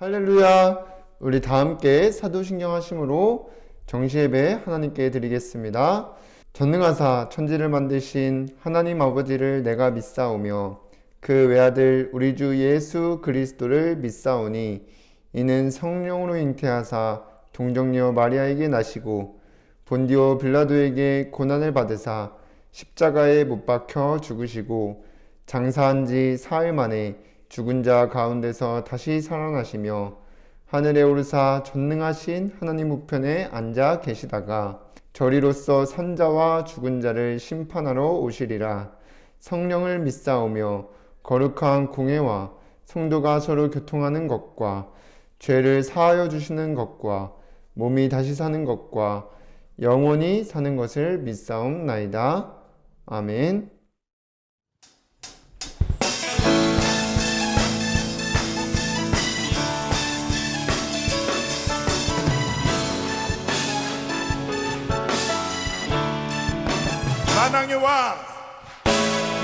할렐루야. 우리 다 함께 사도신경 하심으로 정시예배 하나님께 드리겠습니다. 전능하사 천지를 만드신 하나님 아버지를 내가 믿사오며 그 외아들 우리 주 예수 그리스도를 믿사오니 이는 성령으로 잉태하사 동정녀 마리아에게 나시고 본디오 빌라도에게 고난을 받으사 십자가에 못 박혀 죽으시고 장사한 지 사흘 만에 죽은 자 가운데서 다시 살아나시며 하늘에 오르사 전능하신 하나님 우편에 앉아 계시다가 저리로서 산자와 죽은 자를 심판하러 오시리라. 성령을 믿사오며 거룩한 공회와 성도가 서로 교통하는 것과 죄를 사하여 주시는 것과 몸이 다시 사는 것과 영원히 사는 것을 믿사옵나이다. 아멘.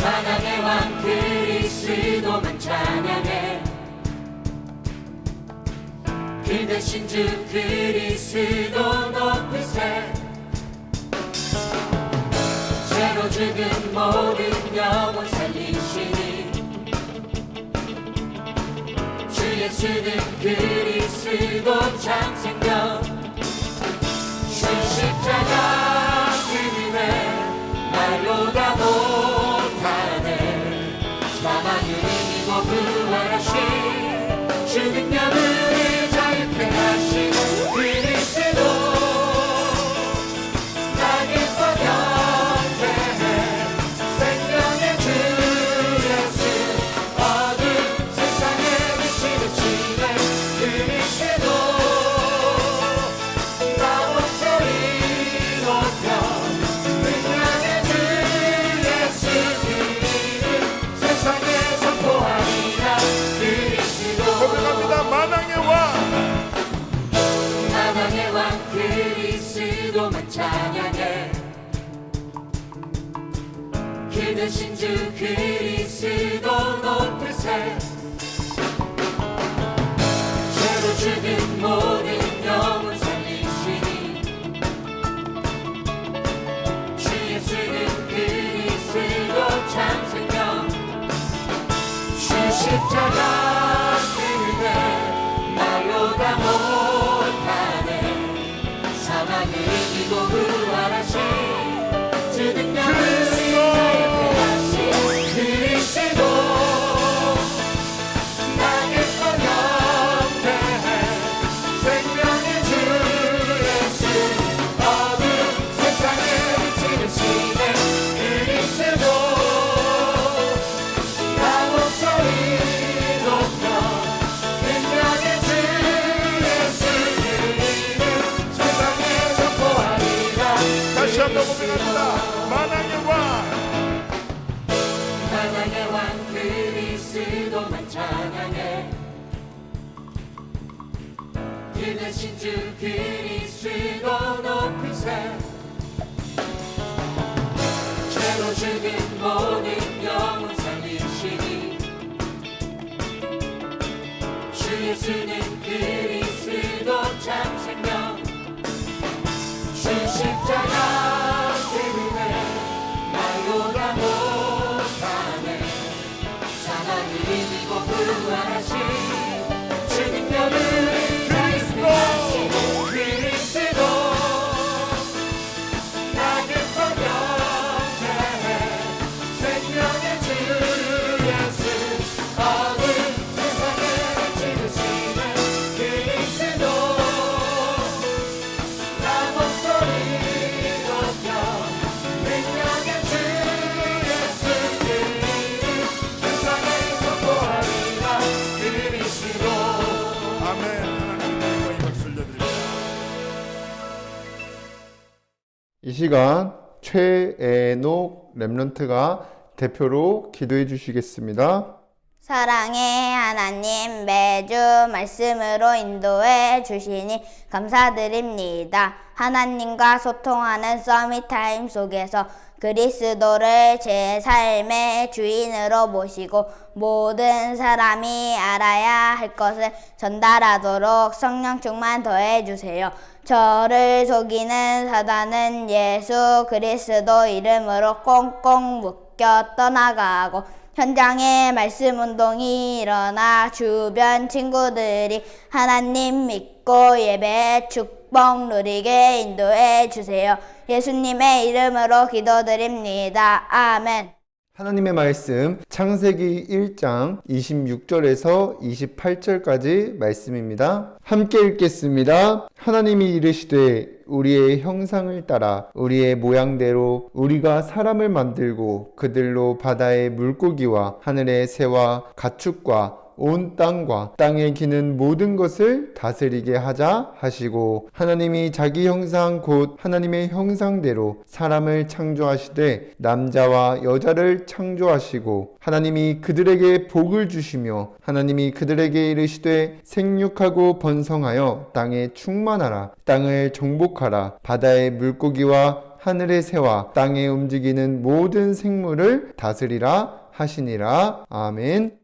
만왕의 왕 그리스도만 찬양해. 그 대신 주 그리스도 높으세. 죄로 죽은 모든 영혼 살리시니 주 예수는 그리스도 창생령. 주 십자가 그 은혜 말로 다 못하네. 사망을 이기고 부활하신 주 능력을 자유케 하신 그리스도. 나 기뻐 경배해 생명의 주 예수. 어두운 세상에 빛을 비치네 그리스도. 나 목소리 높여 그리스도만 찬양해. 그 대신 주 그리스도 높으세. 죄로 죽은 모든 영혼 살리시니 주 예수는 그리스도 창생령. 주 십자가 그 은혜 말로 다 못하네. 사망을 이기고 부활하신 주 능력을 자유케 하신 그리스도. 나 기뻐 경배해 생명의 주 예수. 어두운 세상에 빛을 비치네 그리스도. 나 목소리 높여 능력의 주 예수. 다시 한번 고백합니다. 만왕의 왕 그리스도만 찬양해. 그 대신 주 그리스도 높이세. 죄로 죽은 모든 영혼 살리시니 주 예수는 그리스도 창생령. 주 십자가 그 은혜 말로 다 못하네. 사망을 이기고 부활하신 주 능력을 자유케 하신 그리스도. 나 기뻐 경배해 생명의 주 예수. 어두운 세상에 비치시네 그리스도. 나 목소리 높여 능력의 주 예수. 그 이름 세상에 선포하리라 그리스도. 아멘. 하나님 이 박수를 드립니다. 이 시간 최애녹 렘넌트가 대표로 기도해 주시겠습니다. 사랑의 하나님, 매주 말씀으로 인도해 주시니 감사드립니다. 하나님과 소통하는 서밋타임 속에서 그리스도를 제 삶의 주인으로 모시고 모든 사람이 알아야 할 것을 전달하도록 성령 충만 더해 주세요. 저를 속이는 사단은 예수 그리스도 이름으로 꽁꽁 묶여 떠나가고 현장에 말씀 운동이 일어나 주변 친구들이 하나님 믿고 예배의 축복 누리게 인도해 주세요. 예수님의 이름으로 기도드립니다. 아멘. 하나님의 말씀 창세기 1장 26절에서 28절까지 말씀입니다. 함께 읽겠습니다. 하나님이 이르시되 우리의 형상을 따라 우리의 모양대로 우리가 사람을 만들고 그들로 바다의 물고기와 하늘의 새와 가축과 온 땅과 땅에 기는 모든 것을 다스리게 하자 하시고 하나님이 자기 형상 곧 하나님의 형상대로 사람을 창조하시되 남자와 여자를 창조하시고 하나님이 그들에게 복을 주시며 하나님이 그들에게 이르시되 생육하고 번성하여 땅에 충만하라 땅을 정복하라 바다의 물고기와 하늘의 새와 땅에 움직이는 모든 생물을 다스리라 하시니라. 아멘.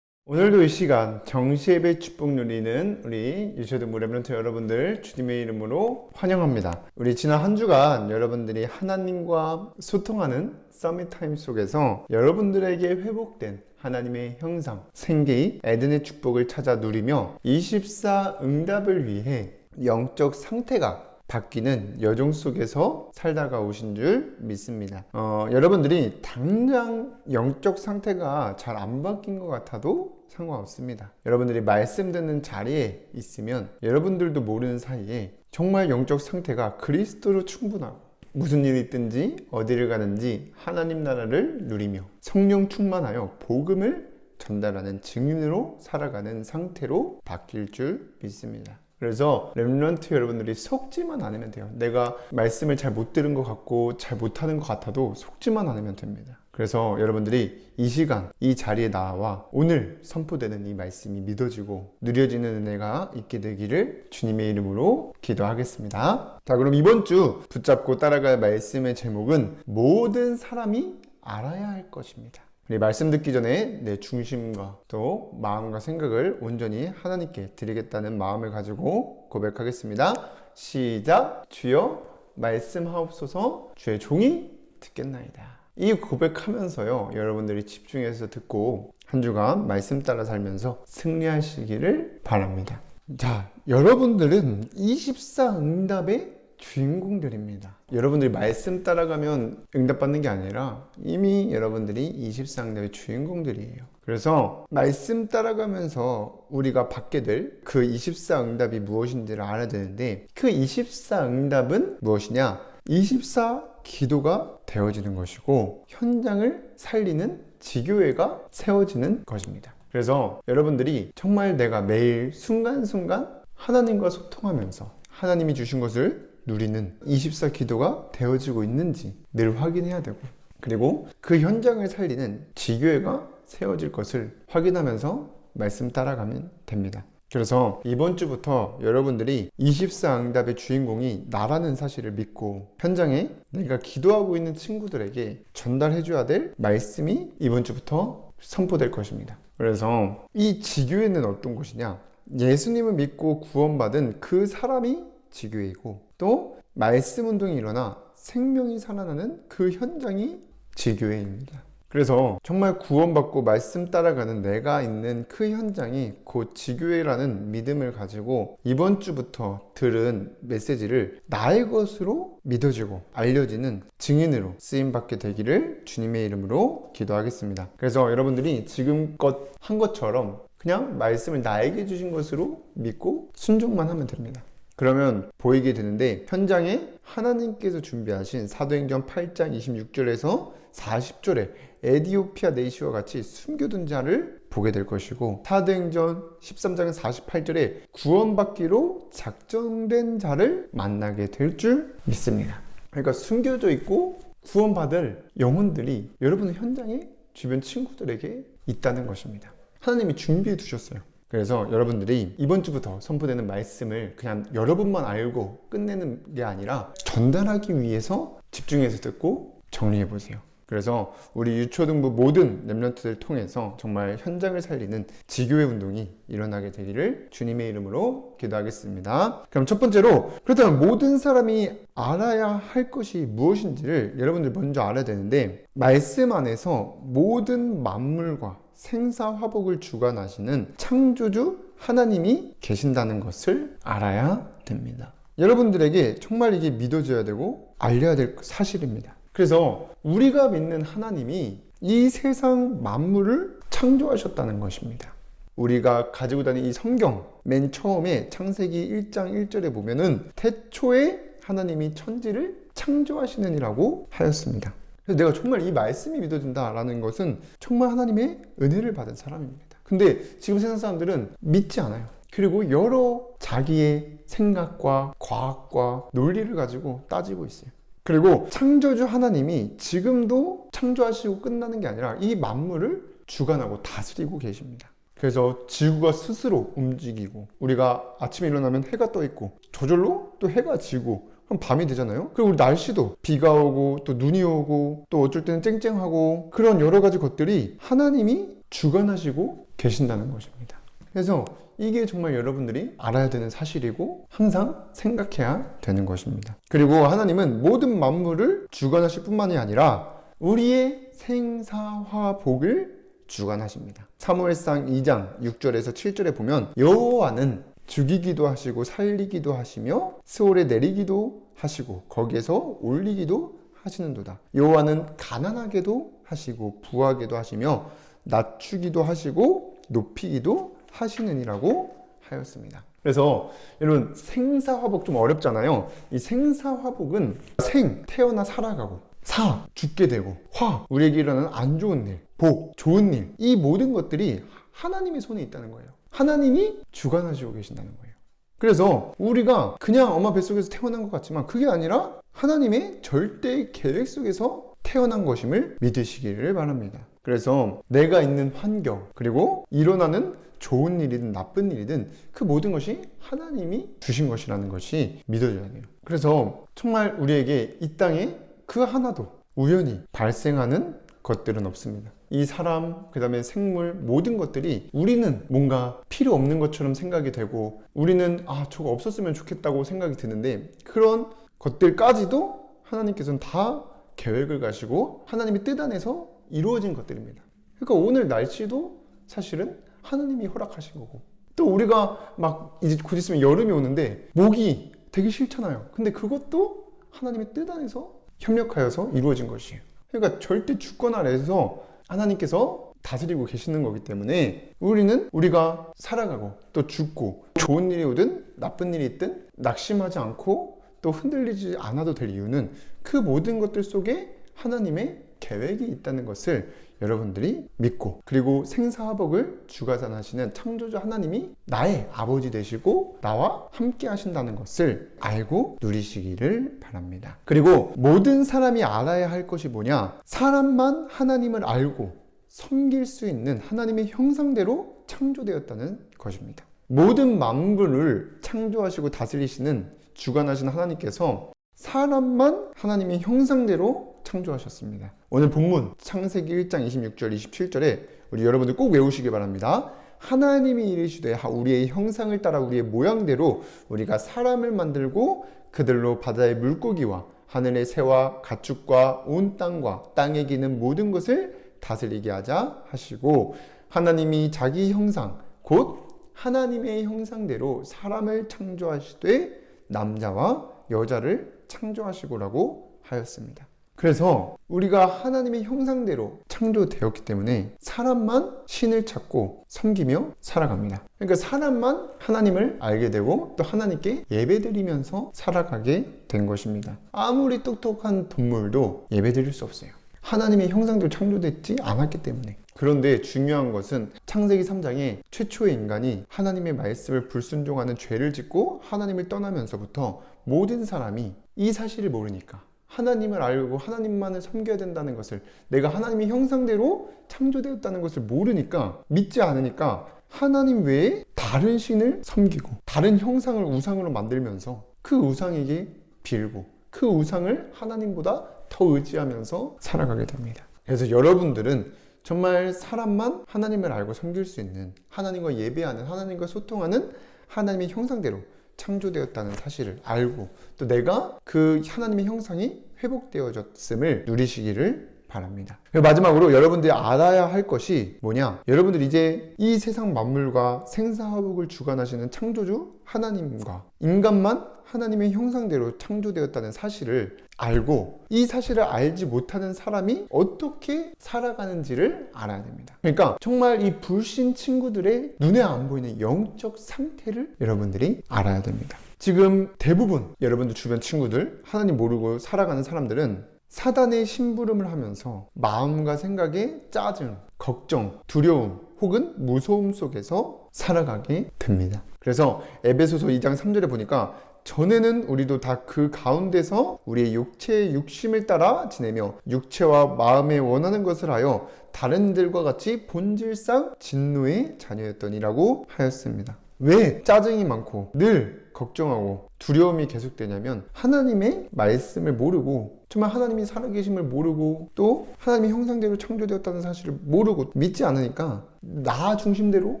오늘도 이 시간 정시예배 축복 누리는 우리 유초등부 렘넌트 여러분들 주님의 이름으로 환영합니다. 우리 지난 한 주간 여러분들이 하나님과 소통하는 서밋 타임 속에서 여러분들에게 회복된 하나님의 형상, 생기, 에덴의 축복을 찾아 누리며 24 응답을 위해 영적 상태가 바뀌는 여정 속에서 살다가 오신 줄 믿습니다. 여러분들이 당장 영적 상태가 잘 안 바뀐 것 같아도 상관없습니다. 여러분들이 말씀 듣는 자리에 있으면 여러분들도 모르는 사이에 정말 영적 상태가 그리스도로 충분하고 무슨 일이 있든지 어디를 가는지 하나님 나라를 누리며 성령 충만하여 복음을 전달하는 증인으로 살아가는 상태로 바뀔 줄 믿습니다. 그래서 렘넌트 여러분들이 속지만 않으면 돼요. 내가 말씀을 잘 못 들은 것 같고 잘 못하는 것 같아도 속지만 않으면 됩니다. 그래서 여러분들이 이 시간 이 자리에 나와 오늘 선포되는 이 말씀이 믿어지고 누려지는 은혜가 있게 되기를 주님의 이름으로 기도하겠습니다. 자, 그럼 이번 주 붙잡고 따라갈 말씀의 제목은 모든 사람이 알아야 할 것입니다. 우리 말씀 듣기 전에 내 중심과 또 마음과 생각을 온전히 하나님께 드리겠다는 마음을 가지고 고백하겠습니다. 시작. 주여 말씀하옵소서. 주의 종이 듣겠나이다. 이 고백하면서요, 여러분들이 집중해서 듣고 한 주간 말씀 따라 살면서 승리하시기를 바랍니다. 자, 여러분들은 24 응답의 주인공들입니다. 여러분들이 말씀 따라가면 응답받는 게 아니라 이미 여러분들이 24 응답의 주인공들이에요. 그래서 말씀 따라가면서 우리가 받게 될 그 24 응답이 무엇인지를 알아야 되는데 그 24 응답은 무엇이냐? 24 기도가 되어지는 것이고 현장을 살리는 지교회가 세워지는 것입니다. 그래서 여러분들이 정말 내가 매일 순간순간 하나님과 소통하면서 하나님이 주신 것을 누리는 24 기도가 되어지고 있는지 늘 확인해야 되고 그리고 그 현장을 살리는 지교회가 세워질 것을 확인하면서 말씀 따라가면 됩니다. 그래서 이번 주부터 여러분들이 24 응답의 주인공이 나라는 사실을 믿고 현장에 내가 기도하고 있는 친구들에게 전달해 줘야 될 말씀이 이번 주부터 선포될 것입니다. 그래서 이 지교회는 어떤 곳이냐? 예수님을 믿고 구원받은 그 사람이 지교회이고 또 말씀 운동이 일어나 생명이 살아나는 그 현장이 지교회입니다. 그래서 정말 구원받고 말씀 따라가는 내가 있는 그 현장이 곧 지교회라는 믿음을 가지고 이번 주부터 들은 메시지를 나의 것으로 믿어지고 알려지는 증인으로 쓰임받게 되기를 주님의 이름으로 기도하겠습니다. 그래서 여러분들이 지금껏 한 것처럼 그냥 말씀을 나에게 주신 것으로 믿고 순종만 하면 됩니다. 그러면 보이게 되는데 현장에 하나님께서 준비하신 사도행전 8장 26절에서 40절에 에디오피아 내시와 같이 숨겨둔 자를 보게 될 것이고 사도행전 13장 48절에 구원받기로 작정된 자를 만나게 될 줄 믿습니다. 그러니까 숨겨져 있고 구원받을 영혼들이 여러분의 현장에 주변 친구들에게 있다는 것입니다. 하나님이 준비해 두셨어요. 그래서 여러분들이 이번 주부터 선포되는 말씀을 그냥 여러분만 알고 끝내는 게 아니라 전달하기 위해서 집중해서 듣고 정리해 보세요. 그래서 우리 유초등부 모든 렘넌트들 통해서 정말 현장을 살리는 지교회 운동이 일어나게 되기를 주님의 이름으로 기도하겠습니다. 그럼 첫 번째로, 그렇다면 모든 사람이 알아야 할 것이 무엇인지를 여러분들 먼저 알아야 되는데, 말씀 안에서 모든 만물과 생사화복을 주관하시는 창조주 하나님이 계신다는 것을 알아야 됩니다. 여러분들에게 정말 이게 믿어져야 되고 알려야 될 사실입니다. 그래서 우리가 믿는 하나님이 이 세상 만물을 창조하셨다는 것입니다. 우리가 가지고 다니는 이 성경 맨 처음에 창세기 1장 1절에 보면은 태초에 하나님이 천지를 창조하시느니라고 하였습니다. 그래서 내가 정말 이 말씀이 믿어진다라는 것은 정말 하나님의 은혜를 받은 사람입니다. 근데 지금 세상 사람들은 믿지 않아요. 그리고 여러 자기의 생각과 과학과 논리를 가지고 따지고 있어요. 그리고 창조주 하나님이 지금도 창조하시고 끝나는 게 아니라 이 만물을 주관하고 다스리고 계십니다. 그래서 지구가 스스로 움직이고, 우리가 아침에 일어나면 해가 떠 있고 저절로 또 해가 지고 그럼 밤이 되잖아요. 그리고 우리 날씨도 비가 오고 또 눈이 오고 또 어쩔 때는 쨍쨍하고, 그런 여러 가지 것들이 하나님이 주관하시고 계신다는 것입니다. 그래서 이게 정말 여러분들이 알아야 되는 사실이고 항상 생각해야 되는 것입니다. 그리고 하나님은 모든 만물을 주관하실 뿐만이 아니라 우리의 생사화복을 주관하십니다. 사무엘상 2장 6절에서 7절에 보면 여호와는 죽이기도 하시고 살리기도 하시며 스올에 내리기도 하시고 거기에서 올리기도 하시는도다. 여호와는 가난하게도 하시고 부하게도 하시며 낮추기도 하시고 높이기도 하시느니라고 하였습니다. 그래서 여러분, 생사화복 좀 어렵잖아요. 이 생사화복은 생, 태어나 살아가고, 사, 죽게 되고, 화, 우리에게 일어나는 안 좋은 일, 복, 좋은 일, 이 모든 것들이 하나님의 손에 있다는 거예요. 하나님이 주관하시고 계신다는 거예요. 그래서 우리가 그냥 엄마 뱃속에서 태어난 것 같지만 그게 아니라 하나님의 절대 계획 속에서 태어난 것임을 믿으시기를 바랍니다. 그래서 내가 있는 환경, 그리고 일어나는 좋은 일이든 나쁜 일이든 그 모든 것이 하나님이 주신 것이라는 것이 믿어져야 돼요. 그래서 정말 우리에게 이 땅에 그 하나도 우연히 발생하는 것들은 없습니다. 이 사람, 그 다음에 생물, 모든 것들이 우리는 뭔가 필요 없는 것처럼 생각이 되고, 우리는 저거 없었으면 좋겠다고 생각이 드는데, 그런 것들까지도 하나님께서는 다 계획을 가시고 하나님의 뜻 안에서 이루어진 것들입니다. 그러니까 오늘 날씨도 사실은 하나님이 허락하신 거고, 또 우리가 막 이제 곧 있으면 여름이 오는데 모기 되게 싫잖아요. 근데 그것도 하나님의 뜻 안에서 협력하여서 이루어진 것이에요. 그러니까 절대 주권 아래에서 하나님께서 다스리고 계시는 거기 때문에 우리가 살아가고 또 죽고, 좋은 일이 오든 나쁜 일이 있든 낙심하지 않고 또 흔들리지 않아도 될 이유는 그 모든 것들 속에 하나님의 계획이 있다는 것을 여러분들이 믿고, 그리고 생사화복을 주관하시는 창조주 하나님이 나의 아버지 되시고 나와 함께 하신다는 것을 알고 누리시기를 바랍니다. 그리고 모든 사람이 알아야 할 것이 뭐냐? 사람만 하나님을 알고 섬길 수 있는 하나님의 형상대로 창조되었다는 것입니다. 모든 만물을 창조하시고 다스리시는 주관하시는 하나님께서 사람만 하나님의 형상대로 창조하셨습니다. 오늘 본문 창세기 1장 26절 27절에 우리 여러분들 꼭 외우시기 바랍니다. 하나님이 이르시되 우리의 형상을 따라 우리의 모양대로 우리가 사람을 만들고 그들로 바다의 물고기와 하늘의 새와 가축과 온 땅과 땅에 기는 모든 것을 다스리게 하자 하시고, 하나님이 자기 형상 곧 하나님의 형상대로 사람을 창조하시되 남자와 여자를 창조하시고라고 하였습니다. 그래서 우리가 하나님의 형상대로 창조되었기 때문에 사람만 신을 찾고 섬기며 살아갑니다. 그러니까 사람만 하나님을 알게 되고 또 하나님께 예배드리면서 살아가게 된 것입니다. 아무리 똑똑한 동물도 예배드릴 수 없어요. 하나님의 형상대로 창조됐지 않았기 때문에. 그런데 중요한 것은 창세기 3장에 최초의 인간이 하나님의 말씀을 불순종하는 죄를 짓고 하나님을 떠나면서부터 모든 사람이 이 사실을 모르니까, 하나님을 알고 하나님만을 섬겨야 된다는 것을, 내가 하나님의 형상대로 창조되었다는 것을 모르니까, 믿지 않으니까 하나님 외에 다른 신을 섬기고 다른 형상을 우상으로 만들면서 그 우상에게 빌고 그 우상을 하나님보다 더 의지하면서 살아가게 됩니다. 그래서 여러분들은 정말 사람만 하나님을 알고 섬길 수 있는, 하나님과 예배하는, 하나님과 소통하는 하나님의 형상대로 창조되었다는 사실을 알고, 또 내가 그 하나님의 형상이 회복되어졌음을 누리시기를 바랍니다. 그리고 마지막으로 여러분들이 알아야 할 것이 뭐냐? 여러분들 이제 이 세상 만물과 생사화복을 주관하시는 창조주 하나님과 인간만 하나님의 형상대로 창조되었다는 사실을 알고, 이 사실을 알지 못하는 사람이 어떻게 살아가는지를 알아야 됩니다. 그러니까 정말 이 불신 친구들의 눈에 안 보이는 영적 상태를 여러분들이 알아야 됩니다. 지금 대부분 여러분들 주변 친구들, 하나님 모르고 살아가는 사람들은 사단의 심부름을 하면서 마음과 생각에 짜증, 걱정, 두려움 혹은 무서움 속에서 살아가게 됩니다. 그래서 에베소서 2장 3절에 보니까 전에는 우리도 다 그 가운데서 우리의 육체의 육심을 따라 지내며 육체와 마음에 원하는 것을 하여 다른 이들과 같이 본질상 진노의 자녀였더니라고 하였습니다. 왜 짜증이 많고 늘 걱정하고 두려움이 계속되냐면 하나님의 말씀을 모르고, 정말 하나님이 살아계심을 모르고, 또 하나님의 형상대로 창조되었다는 사실을 모르고 믿지 않으니까 나 중심대로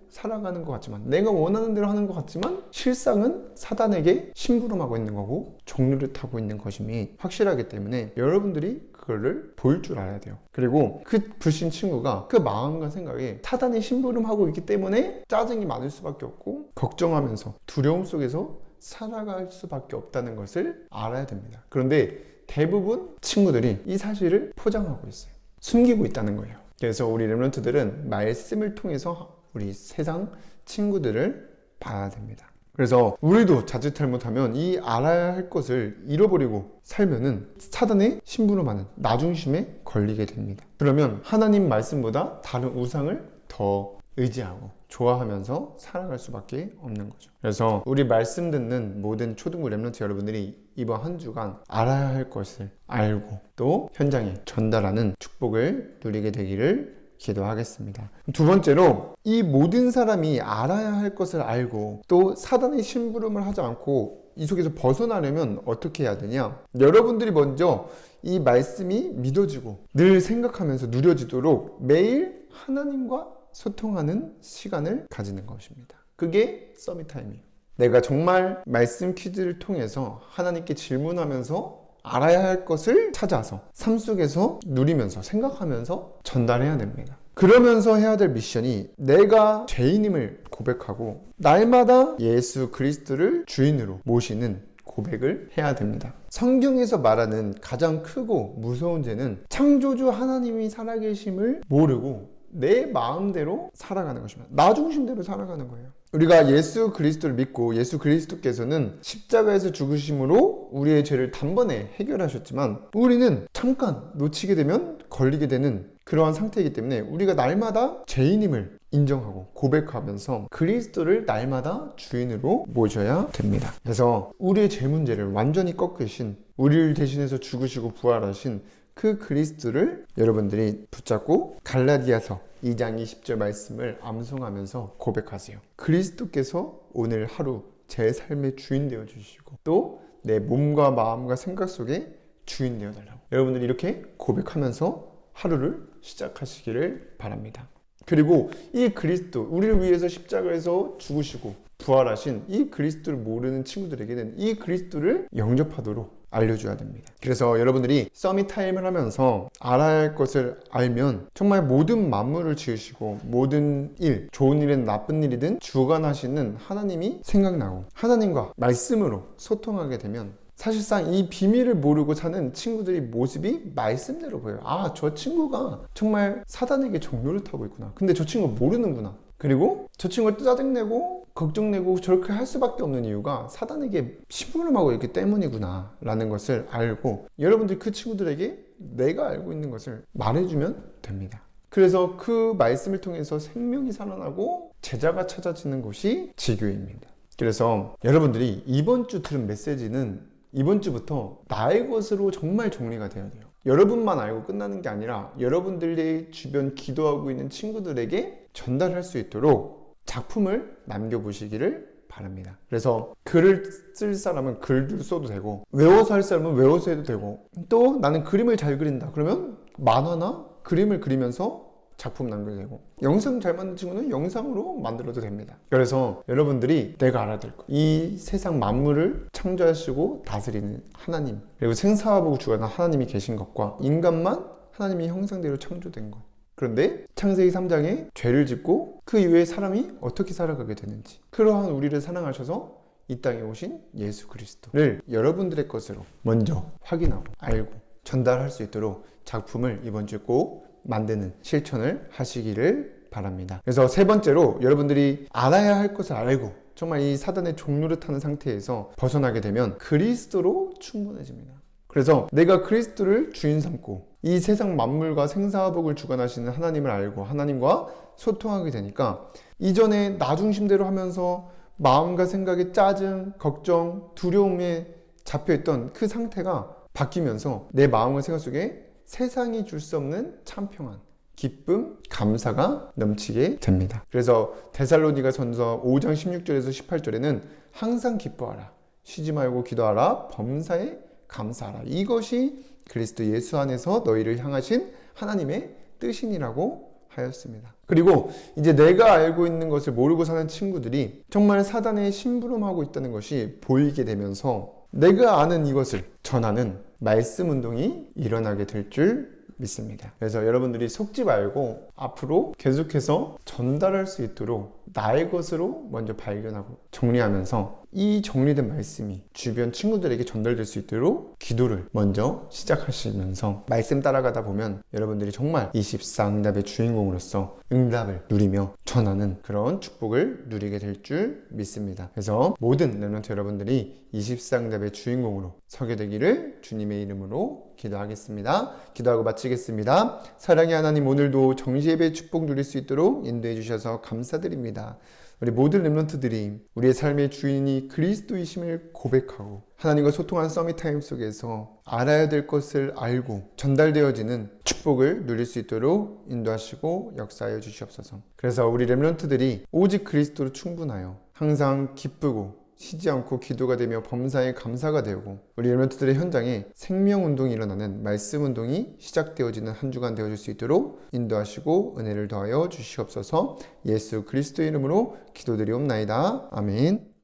살아가는 것 같지만, 내가 원하는 대로 하는 것 같지만 실상은 사단에게 심부름하고 있는 거고 종류를 타고 있는 것임이 확실하기 때문에 여러분들이 그거를 볼 줄 알아야 돼요. 그리고 그 불신 친구가 그 마음과 생각에 사단이 심부름하고 있기 때문에 짜증이 많을 수밖에 없고 걱정하면서 두려움 속에서 살아갈 수밖에 없다는 것을 알아야 됩니다. 그런데 대부분 친구들이 이 사실을 포장하고 있어요. 숨기고 있다는 거예요. 그래서 우리 렘넌트들은 말씀을 통해서 우리 세상 친구들을 봐야 됩니다. 그래서 우리도 자칫 잘못하면 이 알아야 할 것을 잃어버리고 살면은 사단의 심부름하는 나중심에 걸리게 됩니다. 그러면 하나님 말씀보다 다른 우상을 더 의지하고 좋아하면서 살아갈 수밖에 없는 거죠. 그래서 우리 말씀 듣는 모든 초등부 렘넌트 여러분들이 이번 한 주간 알아야 할 것을 알고 또 현장에 전달하는 축복을 누리게 되기를 기도하겠습니다. 두 번째로, 이 모든 사람이 알아야 할 것을 알고 또 사단의 심부름을 하지 않고 이 속에서 벗어나려면 어떻게 해야 되냐? 여러분들이 먼저 이 말씀이 믿어지고 늘 생각하면서 누려지도록 매일 하나님과 소통하는 시간을 가지는 것입니다. 그게 서밋타임이에요. 내가 정말 말씀 퀴즈를 통해서 하나님께 질문하면서 알아야 할 것을 찾아서 삶 속에서 누리면서 생각하면서 전달해야 됩니다. 그러면서 해야 될 미션이 내가 죄인임을 고백하고 날마다 예수 그리스도를 주인으로 모시는 고백을 해야 됩니다. 성경에서 말하는 가장 크고 무서운 죄는 창조주 하나님이 살아계심을 모르고 내 마음대로 살아가는 것입니다. 나 중심대로 살아가는 거예요. 우리가 예수 그리스도를 믿고 예수 그리스도께서는 십자가에서 죽으심으로 우리의 죄를 단번에 해결하셨지만 우리는 잠깐 놓치게 되면 걸리게 되는 그러한 상태이기 때문에 우리가 날마다 죄인임을 인정하고 고백하면서 그리스도를 날마다 주인으로 모셔야 됩니다. 그래서 우리의 죄 문제를 완전히 꺾으신, 우리를 대신해서 죽으시고 부활하신 그 그리스도를 여러분들이 붙잡고 갈라디아서 2장 20절 말씀을 암송하면서 고백하세요. 그리스도께서 오늘 하루 제 삶의 주인 되어 주시고 또 내 몸과 마음과 생각 속에 주인 되어 달라고, 여러분들이 이렇게 고백하면서 하루를 시작하시기를 바랍니다. 그리고 이 그리스도, 우리를 위해서 십자가에서 죽으시고 부활하신 이 그리스도를 모르는 친구들에게는 이 그리스도를 영접하도록 알려줘야 됩니다. 그래서 여러분들이 서밋타임을 하면서 알아야 할 것을 알면 정말 모든 만물을 지으시고 모든 일, 좋은 일이든 나쁜 일이든 주관하시는 하나님이 생각나고 하나님과 말씀으로 소통하게 되면 사실상 이 비밀을 모르고 사는 친구들의 모습이 말씀대로 보여요. 아, 저 친구가 정말 사단에게 종로를 타고 있구나. 근데 저 친구가 모르는구나. 그리고 저 친구가 짜증내고 걱정내고 저렇게 할 수밖에 없는 이유가 사단에게 심부름하고 있기 때문이구나 라는 것을 알고 여러분들이 그 친구들에게 내가 알고 있는 것을 말해주면 됩니다. 그래서 그 말씀을 통해서 생명이 살아나고 제자가 찾아지는 곳이 지교입니다. 그래서 여러분들이 이번 주 들은 메시지는 이번 주부터 나의 것으로 정말 정리가 돼야 돼요. 여러분만 알고 끝나는 게 아니라 여러분들의 주변 기도하고 있는 친구들에게 전달할 수 있도록 작품을 남겨보시기를 바랍니다. 바랍니다. 그래서 글을 쓸 사람은 글도 써도 되고, 외워서 할 사람은 외워서 해도 되고, 또 나는 그림을 잘 그린다 그러면 만화나 그림을 그리면서 작품 남겨도 되고, 영상 잘 만든 친구는 영상으로 만들어도 됩니다. 그래서 여러분들이 내가 알아야 될 거, 이 세상 만물을 창조하시고 다스리는 하나님, 그리고 생사하고 주관한 하나님이 계신 것과 인간만 하나님의 형상대로 창조된 것. 그런데 창세기 3장에 죄를 짓고 그 이후에 사람이 어떻게 살아가게 되는지, 그러한 우리를 사랑하셔서 이 땅에 오신 예수 그리스도를 여러분들의 것으로 먼저 확인하고 알고 전달할 수 있도록 작품을 이번 주에 꼭 만드는 실천을 하시기를 바랍니다. 그래서 세 번째로, 여러분들이 알아야 할 것을 알고 정말 이 사단의 종로를 타는 상태에서 벗어나게 되면 그리스도로 충분해집니다. 그래서 내가 그리스도를 주인 삼고 이 세상 만물과 생사복을 주관하시는 하나님을 알고 하나님과 소통하게 되니까, 이전에 나 중심대로 하면서 마음과 생각에 짜증, 걱정, 두려움에 잡혀있던 그 상태가 바뀌면서 내 마음과 생각 속에 세상이 줄 수 없는 참평안, 기쁨, 감사가 넘치게 됩니다. 그래서 데살로니가전서 5장 16절에서 18절에는 항상 기뻐하라, 쉬지 말고 기도하라, 범사에 감사하라, 이것이 그리스도 예수 안에서 너희를 향하신 하나님의 뜻이니라고 하였습니다. 그리고 이제 내가 알고 있는 것을 모르고 사는 친구들이 정말 사단의 심부름하고 있다는 것이 보이게 되면서 내가 아는 이것을 전하는 말씀 운동이 일어나게 될 줄 믿습니다. 그래서 여러분들이 속지 말고 앞으로 계속해서 전달할 수 있도록 나의 것으로 먼저 발견하고 정리하면서 이 정리된 말씀이 주변 친구들에게 전달될 수 있도록 기도를 먼저 시작하시면서 말씀 따라가다 보면 여러분들이 정말 24응답의 주인공으로서 응답을 누리며 전하는 그런 축복을 누리게 될 줄 믿습니다. 그래서 모든 렘넌트 여러분들이 24응답의 주인공으로 서게 되기를 주님의 이름으로 기도하겠습니다. 기도하고 마치겠습니다. 사랑의 하나님, 오늘도 정시예배 축복 누릴 수 있도록 인도해 주셔서 감사드립니다. 우리 모든 렘넌트들이 우리의 삶의 주인이 그리스도이심을 고백하고 하나님과 소통하는 서밋타임 속에서 알아야 될 것을 알고 전달되어지는 축복을 누릴 수 있도록 인도하시고 역사하여 주시옵소서. 그래서 우리 렘넌트들이 오직 그리스도로 충분하여 항상 기쁘고 쉬지 않고 기도가 되며 범사에 감사가 되고, 우리 렘넌트들의 현장에 생명운동이 일어나는 말씀운동이 시작되어지는 한 주간 되어줄 수 있도록 인도하시고 은혜를 더하여 주시옵소서. 예수 그리스도의 이름으로 기도드리옵나이다. 아멘.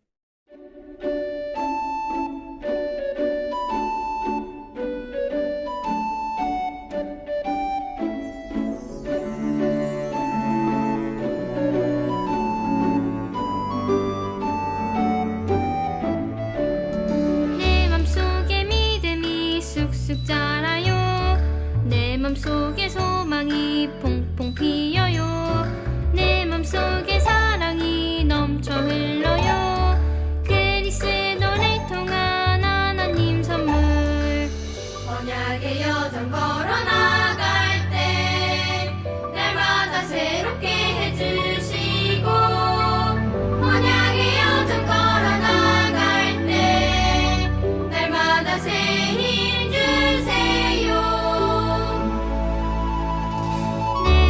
쑥쑥 자라요. 내 맘속에 소망이 퐁퐁 피어요. 내 맘속에 사랑이 넘쳐 흘러요. 그리스도를 통한 하나님 선물. 언약의 여정 걸어 나갈 때 날마다 새롭게 해주시고, 언약의 여정 걸어 나갈 때 날마다 새 힘 주세요. 내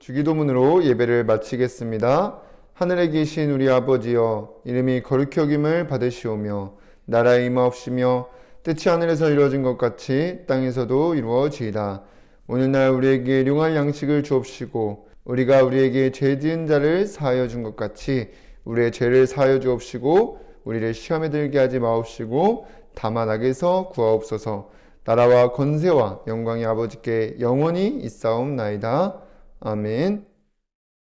주기도문으로 예배를 마치겠습니다. 하늘에 계신 우리 아버지여, 이름이 거룩히 여김을 받으시오며 나라의 임하옵시며 뜻이 하늘에서 이루어진 것 같이 땅에서도 이루어지이다. 오늘날 우리에게 일용할 양식을 주옵시고 우리가 우리에게 죄 지은 자를 사하여 준 것 같이 우리의 죄를 사하여 주옵시고 우리를 시험에 들게 하지 마옵시고 다만 악에서 구하옵소서. 나라와 권세와 영광이 아버지께 영원히 있사옵나이다. 아멘.